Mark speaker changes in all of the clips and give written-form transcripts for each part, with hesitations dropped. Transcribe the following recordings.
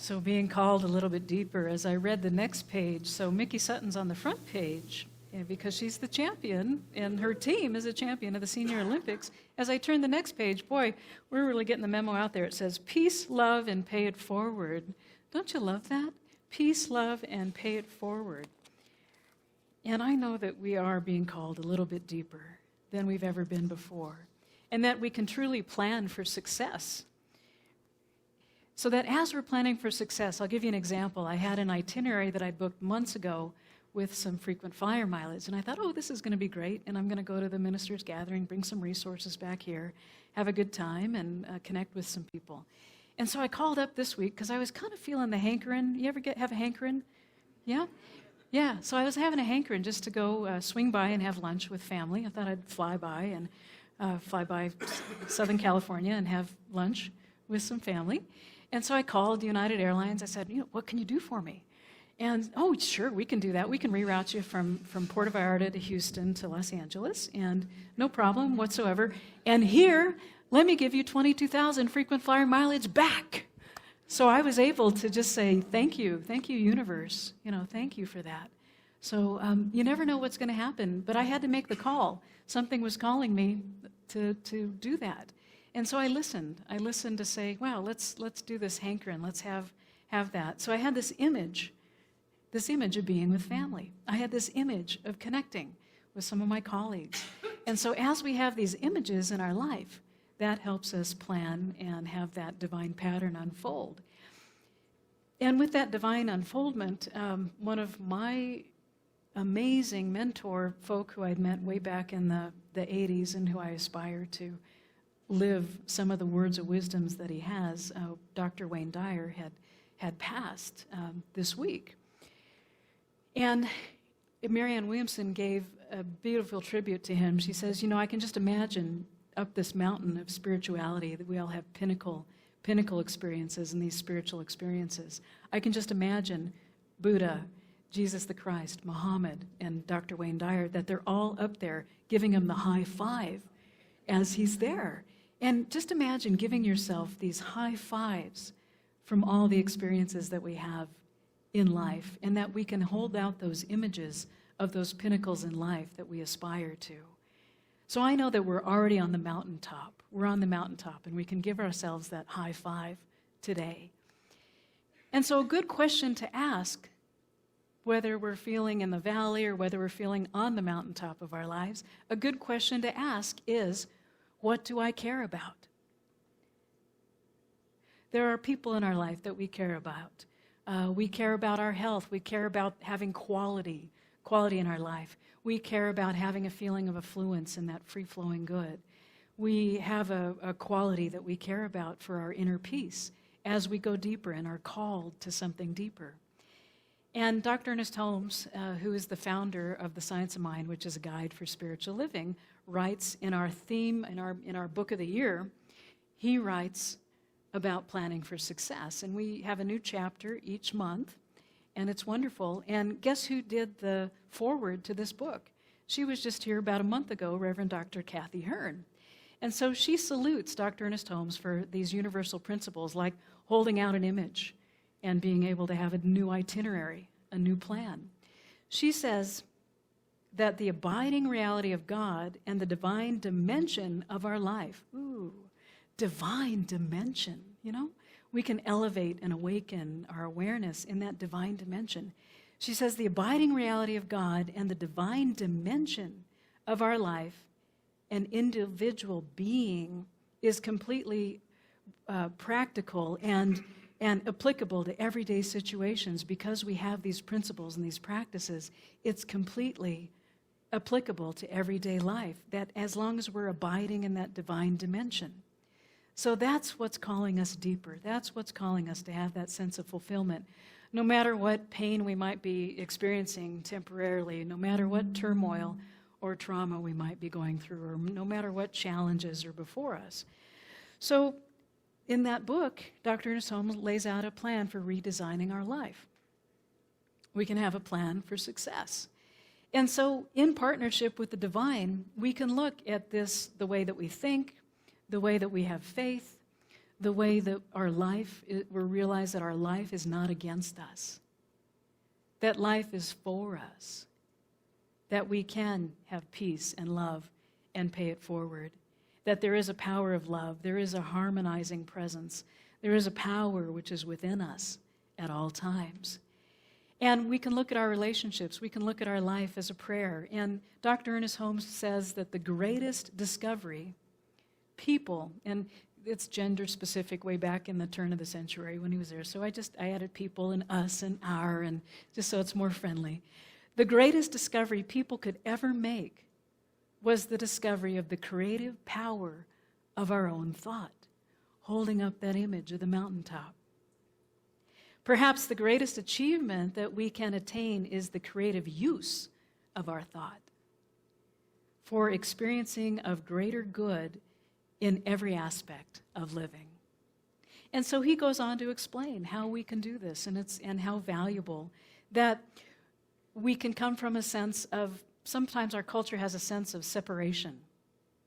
Speaker 1: So being called a little bit deeper, as I read the next page, so Mickey Sutton's on the front page because she's the champion, and her team is a champion of the Senior Olympics. As I turn the next page, boy, we're really getting the memo out there. It says, peace, love, and pay it forward. Don't you love that? Peace, love, and pay it forward. And I know that we are being called a little bit deeper than we've ever been before, and that we can truly plan for success. So that as we're planning for success, I'll give you an example. I had an itinerary that I booked months ago with some frequent flyer mileage, and I thought, oh, this is going to be great, and I'm going to go to the ministers' gathering, bring some resources back here, have a good time, and connect with some people. And so I called up this week because I was kind of feeling the hankering. You ever have a hankering? Yeah? Yeah, so I was having a hankering just to go swing by and have lunch with family. I thought I'd fly by Southern California and have lunch with some family. And so I called United Airlines. I said, what can you do for me? And, oh, sure, we can do that. We can reroute you from Puerto Vallarta to Houston to Los Angeles, and no problem whatsoever. And here, let me give you 22,000 frequent flyer mileage back. So I was able to just say, thank you, universe. Thank you for that. So you never know what's going to happen, but I had to make the call. Something was calling me to do that. And so I listened. I listened to say, wow, let's do this hankering. Let's have that. So I had this image of being with family. I had this image of connecting with some of my colleagues. And so as we have these images in our life, that helps us plan and have that divine pattern unfold. And with that divine unfoldment, one of my amazing mentor folk who I'd met way back in the 80s and who I aspire to live some of the words of wisdoms that he has, Dr. Wayne Dyer had passed this week. And Marianne Williamson gave a beautiful tribute to him. She says, I can just imagine up this mountain of spirituality that we all have pinnacle experiences and these spiritual experiences. I can just imagine Buddha, Jesus the Christ, Muhammad, and Dr. Wayne Dyer, that they're all up there giving him the high five as he's there. And just imagine giving yourself these high fives from all the experiences that we have in life, and that we can hold out those images of those pinnacles in life that we aspire to. So I know that we're already on the mountaintop. We're on the mountaintop, and we can give ourselves that high five today. And so a good question to ask, whether we're feeling in the valley or whether we're feeling on the mountaintop of our lives, a good question to ask is, what do I care about? There are people in our life that we care about. We care about our health. We care about having quality in our life. We care about having a feeling of affluence and that free-flowing good. We have a quality that we care about for our inner peace as we go deeper and are called to something deeper. And Dr. Ernest Holmes, who is the founder of The Science of Mind, which is a guide for spiritual living, writes in our theme, in our book of the year, he writes about planning for success. And we have a new chapter each month, and it's wonderful. And guess who did the foreword to this book? She was just here about a month ago, Reverend Dr. Kathy Hearn. And so she salutes Dr. Ernest Holmes for these universal principles like holding out an image and being able to have a new itinerary, a new plan. She says that the abiding reality of God and the divine dimension of our life, divine dimension, we can elevate and awaken our awareness in that divine dimension. She says the abiding reality of God and the divine dimension of our life and individual being is completely practical and applicable to everyday situations. Because we have these principles and these practices, it's completely applicable to everyday life, that as long as we're abiding in that divine dimension. So that's what's calling us deeper. That's what's calling us to have that sense of fulfillment. No matter what pain we might be experiencing temporarily, no matter what turmoil or trauma we might be going through, or no matter what challenges are before us. So in that book, Dr. Ernest Holmes lays out a plan for redesigning our life. We can have a plan for success. And so in partnership with the divine, we can look at this, the way that we think, the way that we have faith, the way that we realize that our life is not against us, that life is for us, that we can have peace and love and pay it forward, that there is a power of love, there is a harmonizing presence, there is a power which is within us at all times. And we can look at our relationships, we can look at our life as a prayer. And Dr. Ernest Holmes says that the greatest discovery, people, and it's gender specific way back in the turn of the century when he was there, so I added people and us and our, and just so it's more friendly. The greatest discovery people could ever make was the discovery of the creative power of our own thought, holding up that image of the mountaintop. Perhaps the greatest achievement that we can attain is the creative use of our thought for experiencing of greater good in every aspect of living. And so he goes on to explain how we can do this, and how valuable that we can come from a sense of, sometimes our culture has a sense of separation,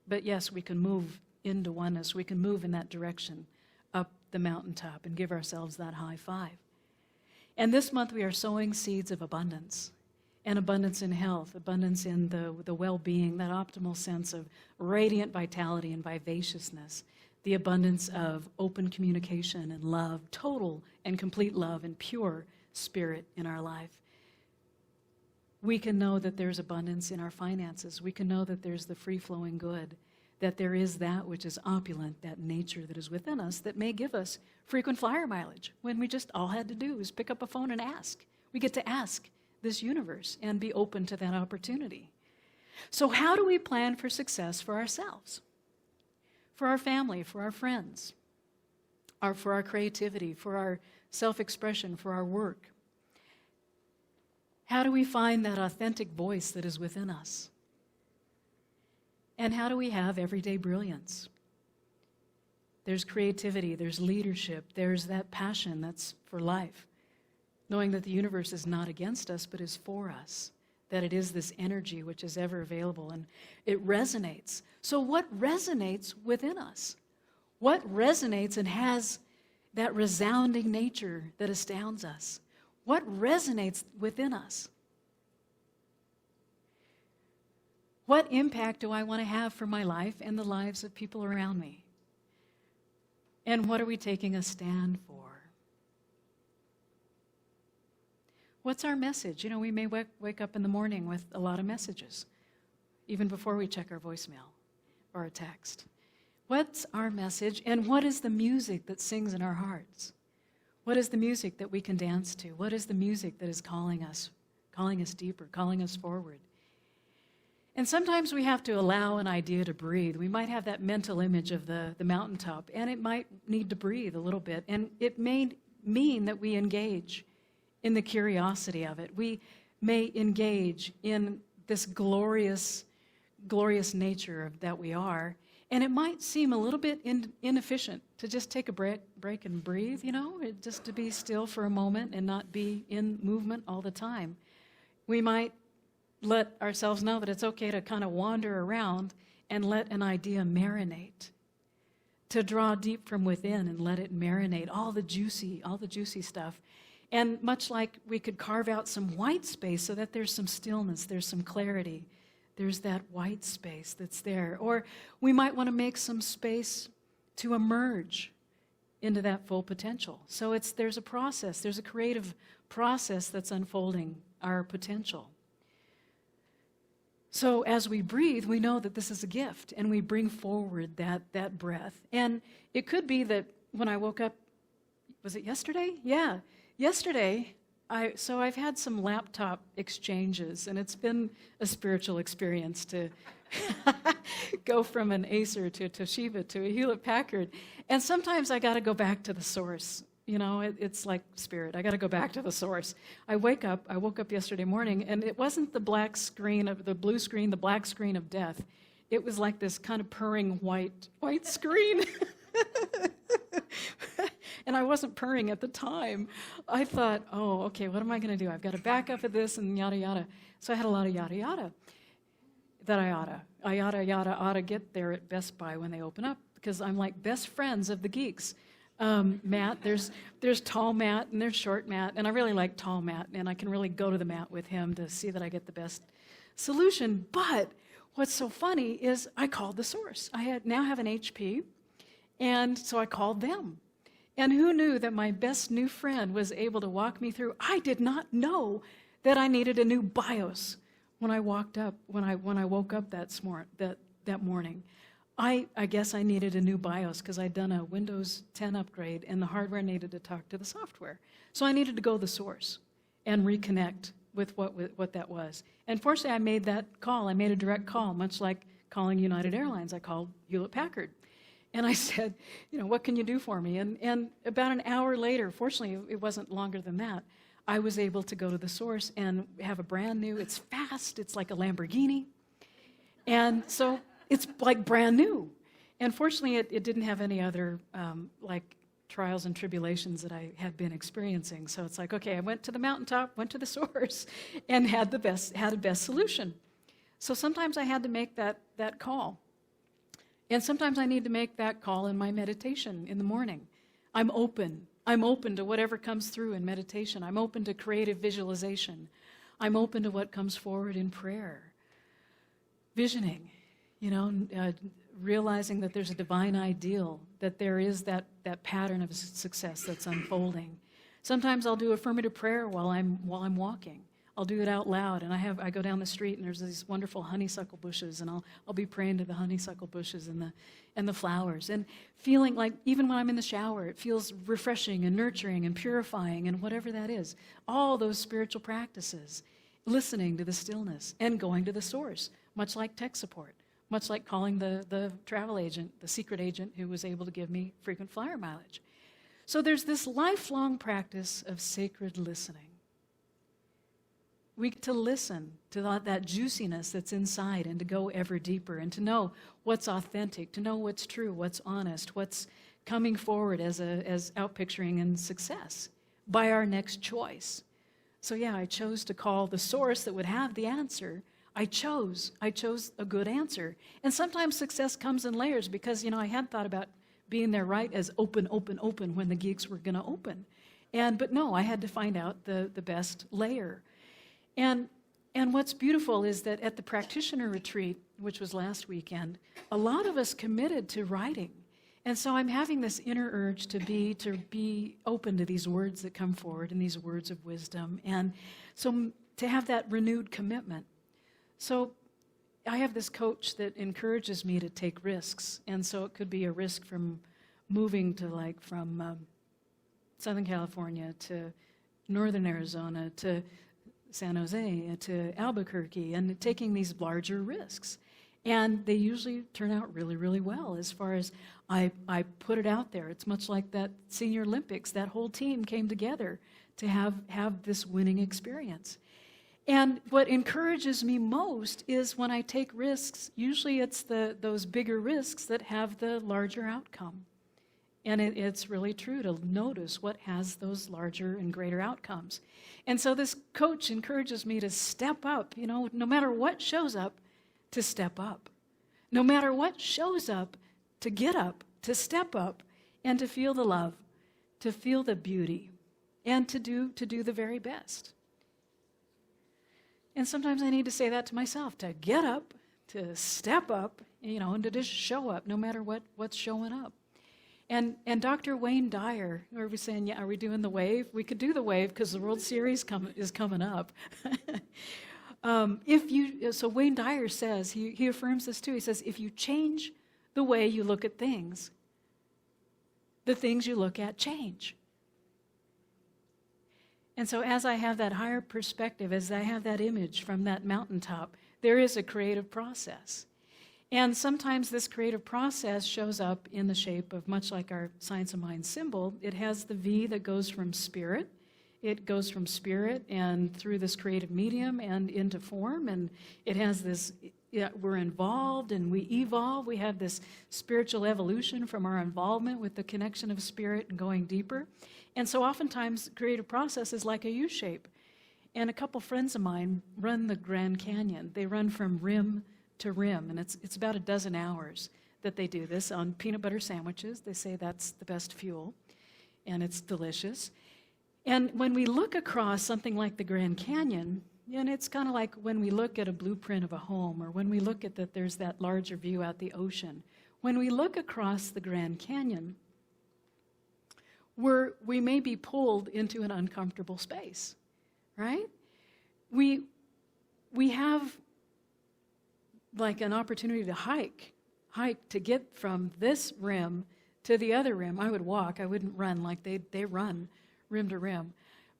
Speaker 1: but yes, we can move into oneness, we can move in that direction up the mountaintop and give ourselves that high five. And this month we are sowing seeds of abundance, and abundance in health, abundance in the well-being, that optimal sense of radiant vitality and vivaciousness, the abundance of open communication and love, total and complete love and pure spirit in our life. We can know that there's abundance in our finances. We can know that there's the free-flowing good, that there is that which is opulent, that nature that is within us that may give us frequent flyer mileage when we just all had to do is pick up a phone and ask. We get to ask this universe and be open to that opportunity. So how do we plan for success for ourselves, for our family, for our friends, for our creativity, for our self-expression, for our work? How do we find that authentic voice that is within us? And how do we have everyday brilliance? There's creativity, there's leadership, there's that passion that's for life, knowing that the universe is not against us but is for us, that it is this energy which is ever available, and it resonates. So what resonates within us? What resonates and has that resounding nature that astounds us? What resonates within us? What impact do I want to have for my life and the lives of people around me? And what are we taking a stand for? What's our message? You know, we may wake up in the morning with a lot of messages, even before we check our voicemail or a text. What's our message, and what is the music that sings in our hearts? What is the music that we can dance to? What is the music that is calling us deeper, calling us forward? And sometimes we have to allow an idea to breathe. We might have that mental image of the mountaintop, and it might need to breathe a little bit. And it may mean that we engage in the curiosity of it. We may engage in this glorious nature that we are. And it might seem a little bit inefficient to just take a break and breathe, you know, just to be still for a moment and not be in movement all the time. We might let ourselves know that it's okay to kind of wander around and let an idea marinate, to draw deep from within and let it marinate, all the juicy stuff. And much like we could carve out some white space so that there's some stillness, there's some clarity, there's that white space that's there. Or we might want to make some space to emerge into that full potential. So there's a process, there's a creative process that's unfolding our potential. So as we breathe, we know that this is a gift, and we bring forward that breath. And it could be that when I woke up, was it yesterday? Yeah, yesterday, I've had some laptop exchanges, and it's been a spiritual experience to go from an Acer to a Toshiba to a Hewlett-Packard. And sometimes I got to go back to the source. You know, it's like spirit. I got to go back to the source. I woke up yesterday morning, and it wasn't the black screen the black screen of death. It was like this kind of purring white screen. And I wasn't purring at the time. I thought, oh, okay, what am I going to do? I've got to back up at this and yada, yada. So I had a lot of yada, yada that I oughta get there at Best Buy when they open up, because I'm like best friends of the geeks. Matt. There's tall Matt and there's short Matt, and I really like tall Matt, and I can really go to the mat with him to see that I get the best solution. But what's so funny is I called the source. I now have an HP, and so I called them. And who knew that my best new friend was able to walk me through? I did not know that I needed a new BIOS when I woke up that morning. I guess I needed a new BIOS because I'd done a Windows 10 upgrade and the hardware needed to talk to the software. So I needed to go to the source and reconnect with what that was. And fortunately, I made that call. I made a direct call, much like calling United Airlines. I called Hewlett-Packard. And I said, what can you do for me? And about an hour later, fortunately, it wasn't longer than that, I was able to go to the source and have a brand new, it's fast, it's like a Lamborghini. And so it's like brand new. And fortunately, it didn't have any other trials and tribulations that I had been experiencing. So it's like, okay, I went to the mountaintop, went to the source, and had a best solution. So sometimes I had to make that call. And sometimes I need to make that call in my meditation in the morning. I'm open. I'm open to whatever comes through in meditation. I'm open to creative visualization. I'm open to what comes forward in prayer. Visioning, realizing that there's a divine ideal, that there is that pattern of success that's unfolding. Sometimes I'll do affirmative prayer while I'm walking. I'll do it out loud, and I go down the street, and there's these wonderful honeysuckle bushes, and I'll be praying to the honeysuckle bushes and the flowers, and feeling like even when I'm in the shower, it feels refreshing and nurturing and purifying, and whatever that is. All those spiritual practices, listening to the stillness and going to the source, much like tech support, much like calling the travel agent, the secret agent who was able to give me frequent flyer mileage. So there's this lifelong practice of sacred listening. We get to listen to that juiciness that's inside and to go ever deeper and to know what's authentic, to know what's true, what's honest, what's coming forward as outpicturing in success by our next choice. So yeah, I chose to call the source that would have the answer. I chose a good answer. And sometimes success comes in layers because, I had thought about being there right as open when the gigs were going to open. But no, I had to find out the best layer. And what's beautiful is that at the practitioner retreat, which was last weekend, a lot of us committed to writing. And so I'm having this inner urge to be open to these words that come forward and these words of wisdom. And so to have that renewed commitment. So I have this coach that encourages me to take risks. And so it could be a risk from moving to from Southern California to Northern Arizona to San Jose to Albuquerque and taking these larger risks. And they usually turn out really, really well as far as I put it out there. It's much like that Senior Olympics. That whole team came together to have this winning experience. And what encourages me most is when I take risks, usually it's those bigger risks that have the larger outcome. And it's really true to notice what has those larger and greater outcomes. And so this coach encourages me to step up, no matter what shows up, to step up. No matter what shows up, to get up, to step up, and to feel the love, to feel the beauty, and to do the very best. And sometimes I need to say that to myself, to get up, to step up, and to just show up, no matter what's showing up. And Dr. Wayne Dyer, are we saying, yeah, are we doing the wave? We could do the wave because the World Series is coming up. So Wayne Dyer says, he affirms this too, he says, if you change the way you look at things, the things you look at change. And so as I have that higher perspective, as I have that image from that mountaintop, there is a creative process. And sometimes this creative process shows up in the shape of, much like our Science of Mind symbol, it has the V that goes from spirit. It goes from spirit and through this creative medium and into form. And it has this, we're involved and we evolve. We have this spiritual evolution from our involvement with the connection of spirit and going deeper. And so oftentimes the creative process is like a U shape. And a couple friends of mine run the Grand Canyon. They run from rim to rim, and it's about a dozen hours. that they do this on peanut butter sandwiches. They say that's the best fuel, and it's delicious. And when we look across something like the Grand Canyon, and it's kind of like when we look at a blueprint of a home, or when we look at that there's that larger view out the ocean. When we look across the Grand Canyon, we may be pulled into an uncomfortable space, right? We have like an opportunity to hike to get from this rim to the other rim. I would walk, I wouldn't run like they run rim to rim.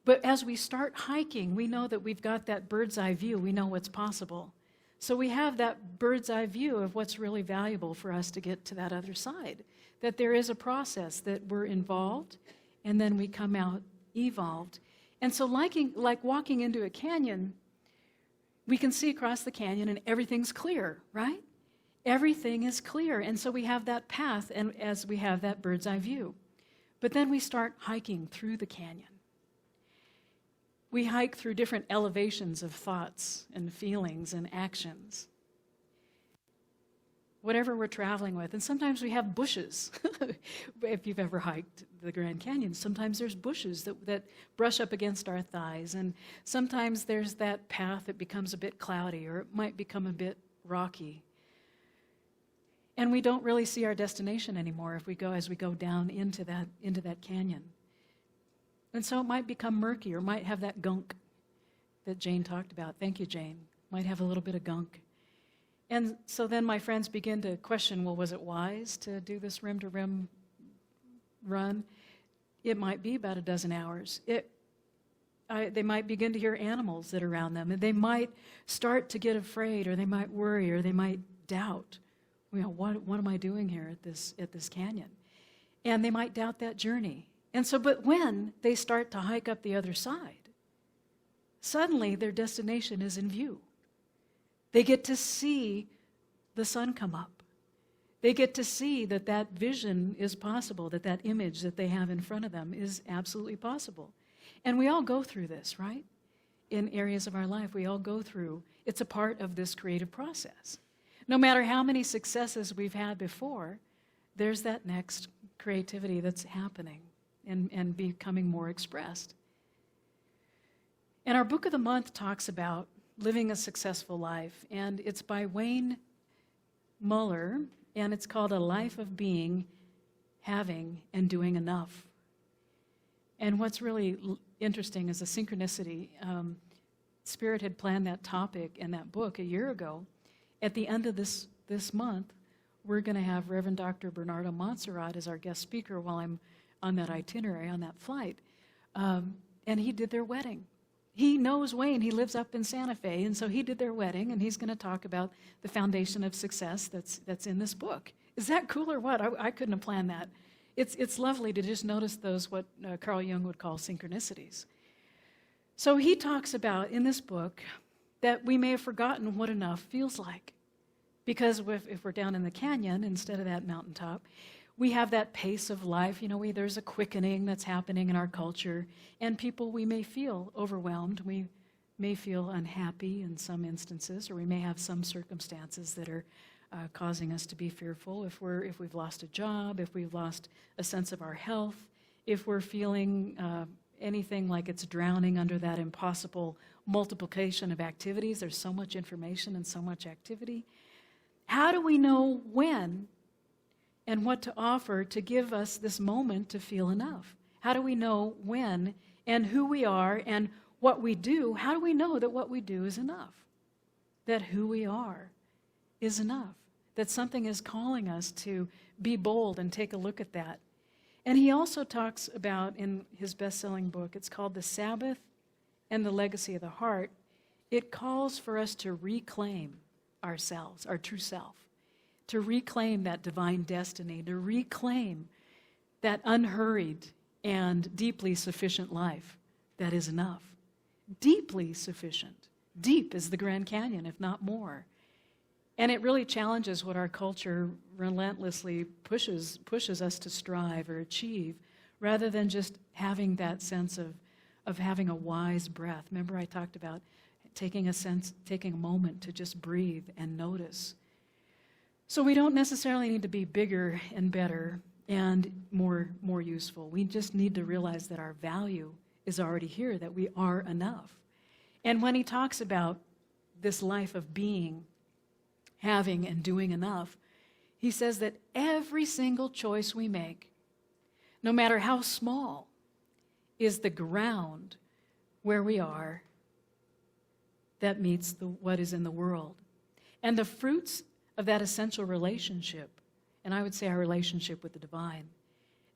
Speaker 1: But as we start hiking, we know that we've got that bird's eye view. We know what's possible. So we have that bird's eye view of what's really valuable for us to get to that other side. That there is a process, that we're involved, and then we come out evolved. And so like walking into a canyon, we can see across the canyon and everything's clear, right? Everything is clear. And so we have that path, and as we have that bird's eye view. But then we start hiking through the canyon. We hike through different elevations of thoughts and feelings and actions. Whatever we're traveling with. And sometimes we have bushes. If you've ever hiked the Grand Canyon, sometimes there's bushes that brush up against our thighs. And sometimes there's that path that becomes a bit cloudy, or it might become a bit rocky. And we don't really see our destination anymore as we go down into that canyon. And so it might become murky, or might have that gunk that Jane talked about. Thank you, Jane. Might have a little bit of gunk. And so then my friends begin to question, well, was it wise to do this rim-to-rim run? It might be about a dozen hours. They might begin to hear animals that are around them, and they might start to get afraid, or they might worry, or they might doubt. What am I doing here at this canyon? And they might doubt that journey. And so, but when they start to hike up the other side, suddenly their destination is in view. They get to see the sun come up. They get to see that vision is possible, that image that they have in front of them is absolutely possible. And we all go through this, right? In areas of our life, we all go through. It's a part of this creative process. No matter how many successes we've had before, there's that next creativity that's happening and becoming more expressed. And our book of the month talks about living a successful life, and it's by Wayne Muller, and it's called A Life of Being, Having, and Doing Enough. And what's really interesting is the synchronicity. Spirit had planned that topic and that book a year ago. At the end of this month, we're going to have Reverend Dr. Bernardo Montserrat as our guest speaker while I'm on that itinerary, on that flight. And he did their wedding. He knows Wayne. He lives up in Santa Fe, and so he did their wedding, and he's going to talk about the foundation of success that's in this book. Is that cool or what? I couldn't have planned that. It's lovely to just notice those, what Carl Jung would call synchronicities. So he talks about, in this book, that we may have forgotten what enough feels like. Because if we're down in the canyon instead of that mountaintop, we have that pace of life. There's a quickening that's happening in our culture, and we may feel overwhelmed. We may feel unhappy in some instances, or we may have some circumstances that are causing us to be fearful. If we've lost a job, if we've lost a sense of our health, if we're feeling anything like it's drowning under that impossible multiplication of activities. There's so much information and so much activity. How do we know when and what to offer to give us this moment to feel enough? How do we know when and who we are and what we do? How do we know that what we do is enough? That who we are is enough? That something is calling us to be bold and take a look at that. And he also talks about, in his best-selling book, it's called The Sabbath and the Legacy of the Heart, it calls for us to reclaim ourselves, our true self, to reclaim that divine destiny, to reclaim that unhurried and deeply sufficient life that is enough. Deeply sufficient. Deep as the Grand Canyon, if not more. And it really challenges what our culture relentlessly pushes us to strive or achieve, rather than just having that sense of having a wise breath. Remember I talked about taking a moment to just breathe and notice. So we don't necessarily need to be bigger and better and more useful. We just need to realize that our value is already here, that we are enough. And when he talks about this life of being, having, and doing enough, he says that every single choice we make, no matter how small, is the ground where we are that meets what is in the world. And the fruits of that essential relationship, and I would say our relationship with the divine,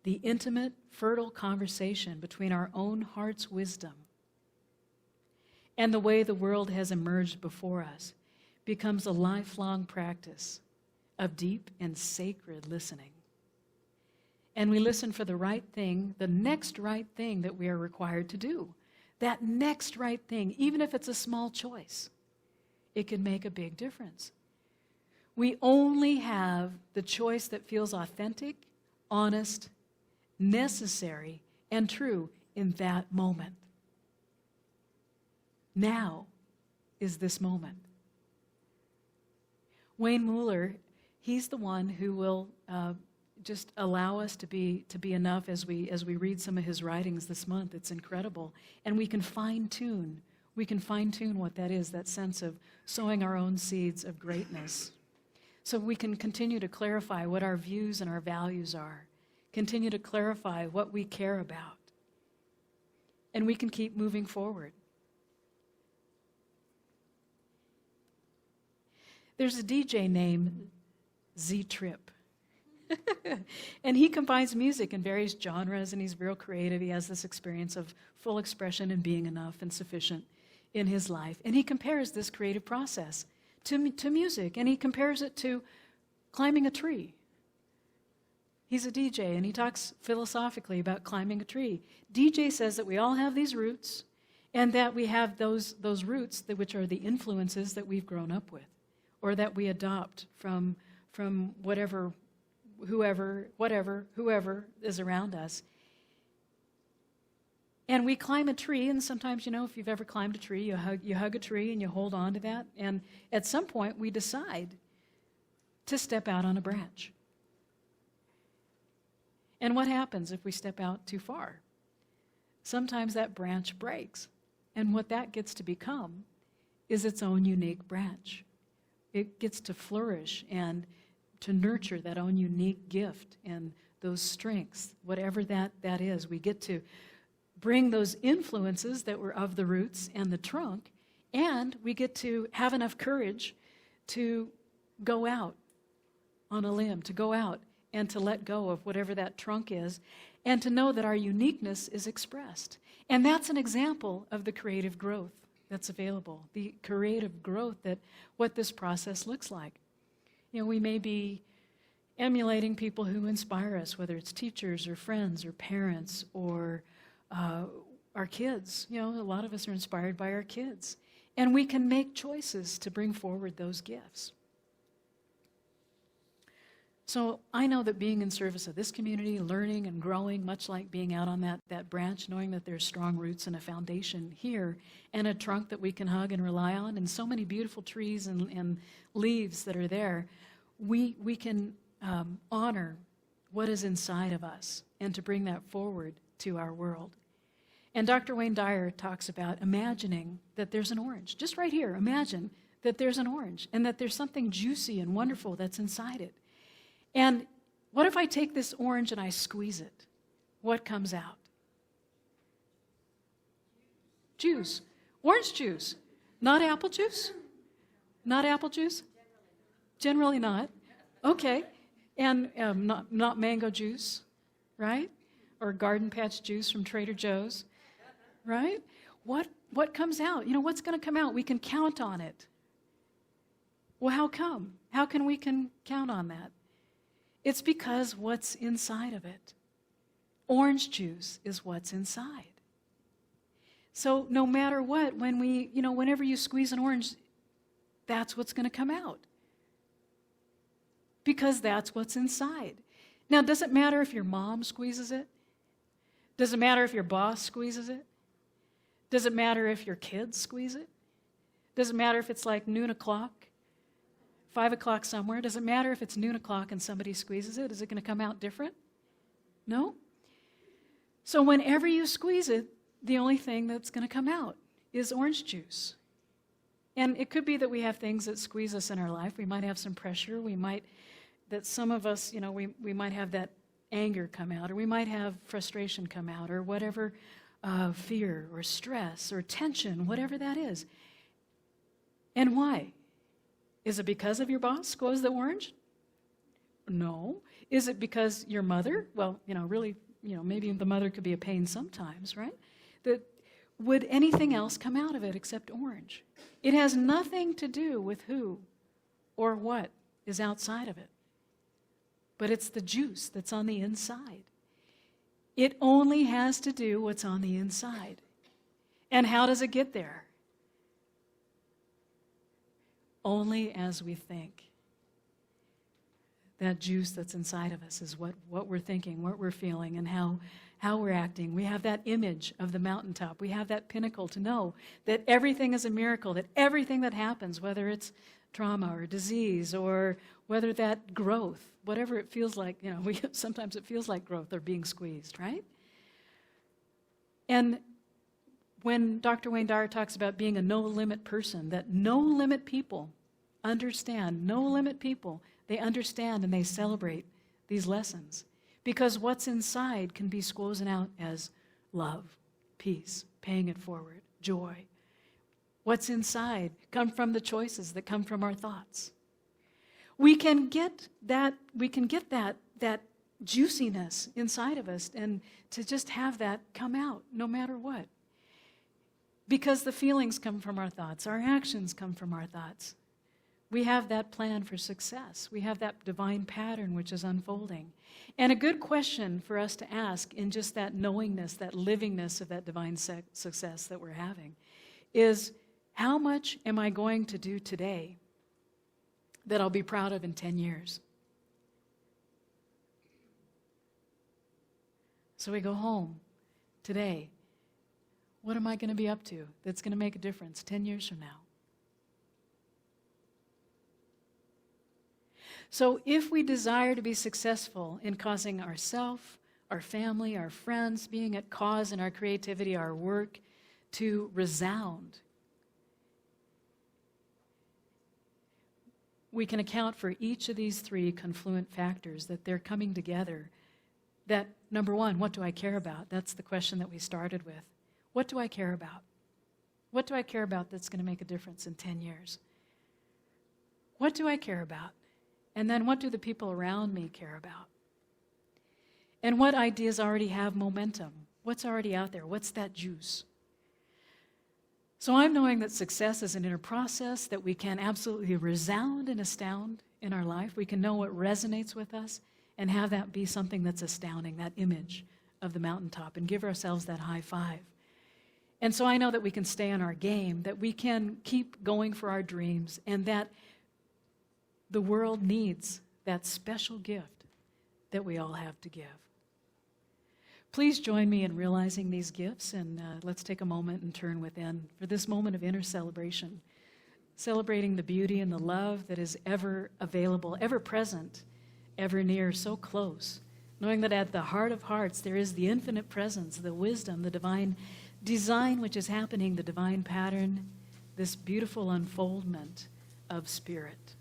Speaker 1: the intimate, fertile conversation between our own heart's wisdom and the way the world has emerged before us, becomes a lifelong practice of deep and sacred listening. And we listen for the right thing, the next right thing that we are required to do. That next right thing, even if it's a small choice, it can make a big difference. We only have the choice that feels authentic, honest, necessary, and true in that moment. Now is this moment. Wayne Mueller, he's the one who will just allow us to be enough as we read some of his writings this month. It's incredible. And we can fine-tune what that is, that sense of sowing our own seeds of greatness. So we can continue to clarify what our views and our values are, continue to clarify what we care about, and we can keep moving forward. There's a DJ named Z-Trip. And he combines music in various genres, and he's real creative. He has this experience of full expression and being enough and sufficient in his life. And he compares this creative process to music, and he compares it to climbing a tree. He's a DJ, and he talks philosophically about climbing a tree. DJ says that we all have these roots, and that we have those roots which are the influences that we've grown up with, or that we adopt from whoever is around us. And we climb a tree, and sometimes, if you've ever climbed a tree, you hug a tree and you hold on to that, and at some point we decide to step out on a branch. And what happens if we step out too far? Sometimes that branch breaks, and what that gets to become is its own unique branch. It gets to flourish and to nurture that own unique gift and those strengths, whatever that is. We get to bring those influences that were of the roots and the trunk, and we get to have enough courage to go out on a limb, to go out and to let go of whatever that trunk is, and to know that our uniqueness is expressed. And that's an example of the creative growth that's available, the creative growth that what this process looks like. We may be emulating people who inspire us, whether it's teachers or friends or parents or our kids. A lot of us are inspired by our kids. And we can make choices to bring forward those gifts. So I know that being in service of this community, learning and growing, much like being out on that branch, knowing that there's strong roots and a foundation here, and a trunk that we can hug and rely on, and so many beautiful trees and leaves that are there, we can honor what is inside of us and to bring that forward to our world. And Dr. Wayne Dyer talks about imagining that there's an orange. Just right here, imagine that there's an orange and that there's something juicy and wonderful that's inside it. And what if I take this orange and I squeeze it? What comes out? Juice. Orange juice. Not apple juice? Not apple juice? Generally not. Okay. And not mango juice, right? Or Garden Patch juice from Trader Joe's, right? What comes out? What's going to come out? We can count on it. Well, how come? How can we count on that? It's because what's inside of it. Orange juice is what's inside. So no matter what, whenever you squeeze an orange, that's what's going to come out. Because that's what's inside. Now, does it matter if your mom squeezes it? Does it matter if your boss squeezes it? Does it matter if your kids squeeze it? Does it matter if it's like noon o'clock 5 o'clock somewhere. Does it matter if it's noon o'clock and somebody squeezes it? Is it going to come out different? No? So whenever you squeeze it, the only thing that's going to come out is orange juice. And it could be that we have things that squeeze us in our life. We might have some pressure. That some of us, we might have that anger come out, or we might have frustration come out, or whatever, fear or stress or tension, whatever that is. And why? Is it because of your boss squeezed the orange? No. Is it because your mother? Well, really, maybe the mother could be a pain sometimes, right? Would anything else come out of it except orange? It has nothing to do with who or what is outside of it. But it's the juice that's on the inside. It only has to do what's on the inside. And how does it get there? Only as we think. That juice that's inside of us is what we're thinking, what we're feeling, and how we're acting. We have that image of the mountaintop. We have that pinnacle to know that everything is a miracle, that everything that happens, whether it's trauma or disease or whether that growth, whatever it feels like, sometimes it feels like growth or being squeezed, right? And when Dr. Wayne Dyer talks about being a no-limit person, that no-limit people understand, no-limit people, they understand and they celebrate these lessons. Because what's inside can be squozen out as love, peace, paying it forward, joy. What's inside come from the choices that come from our thoughts. We can get that juiciness inside of us and to just have that come out no matter what. Because the feelings come from our thoughts, our actions come from our thoughts. We have that plan for success. We have that divine pattern which is unfolding. And a good question for us to ask in just that knowingness, that livingness of that divine success that we're having is, how much am I going to do today that I'll be proud of in 10 years? So we go home today. What am I going to be up to that's going to make a difference 10 years from now? So if we desire to be successful in causing ourself, our family, our friends, being at cause in our creativity, our work, to resound, we can account for each of these three confluent factors, that they're coming together. That, number one, what do I care about? That's the question that we started with. What do I care about? What do I care about that's going to make a difference in 10 years? What do I care about? And then what do the people around me care about? And what ideas already have momentum? What's already out there? What's that juice? So I'm knowing that success is an inner process, that we can absolutely resound and astound in our life. We can know what resonates with us and have that be something that's astounding, that image of the mountaintop, and give ourselves that high five. And so I know that we can stay on our game, that we can keep going for our dreams, and that the world needs that special gift that we all have to give. Please join me in realizing these gifts, and let's take a moment and turn within for this moment of inner celebration, celebrating the beauty and the love that is ever available, ever present, ever near, so close, knowing that at the heart of hearts there is the infinite presence, the wisdom, the divine design which is happening, the divine pattern, this beautiful unfoldment of spirit.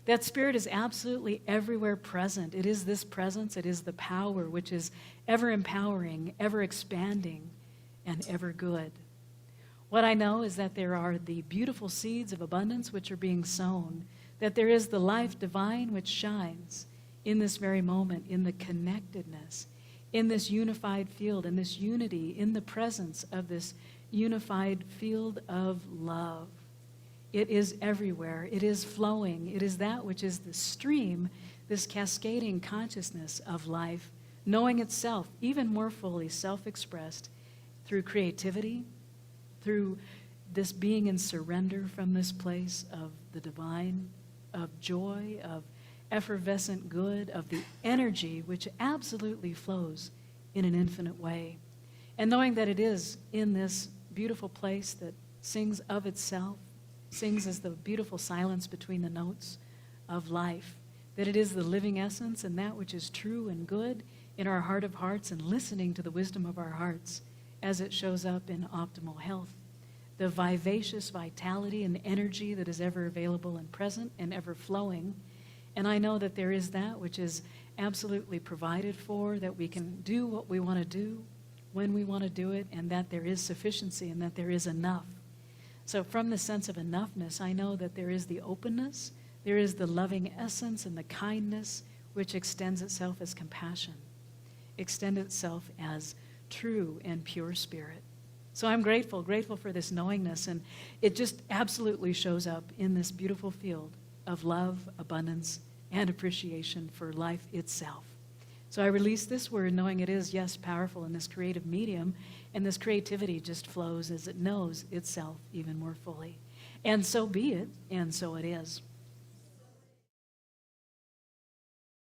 Speaker 1: That spirit is absolutely everywhere present. It is this presence, it is the power which is ever empowering, ever expanding, and ever good. What I know is that there are the beautiful seeds of abundance which are being sown, that there is the life divine which shines in this very moment, in the connectedness, in this unified field, in this unity, in the presence of this unified field of love. It is everywhere. It is flowing. It is that which is the stream, this cascading consciousness of life, knowing itself even more fully self-expressed through creativity, through this being in surrender from this place of the divine, of joy, of effervescent good, of the energy which absolutely flows in an infinite way. And knowing that it is in this beautiful place that sings of itself, sings as the beautiful silence between the notes of life, that it is the living essence and that which is true and good in our heart of hearts, and listening to the wisdom of our hearts as it shows up in optimal health. The vivacious vitality and energy that is ever available and present and ever flowing. And I know that there is that which is absolutely provided for, that we can do what we want to do when we want to do it, and that there is sufficiency and that there is enough. So from the sense of enoughness, I know that there is the openness, there is the loving essence and the kindness which extends itself as compassion, extends itself as true and pure spirit. So I'm grateful for this knowingness, and it just absolutely shows up in this beautiful field of love, abundance, and appreciation for life itself. So I release this word knowing it is, yes, powerful in this creative medium, and this creativity just flows as it knows itself even more fully. And so be it, and so it is.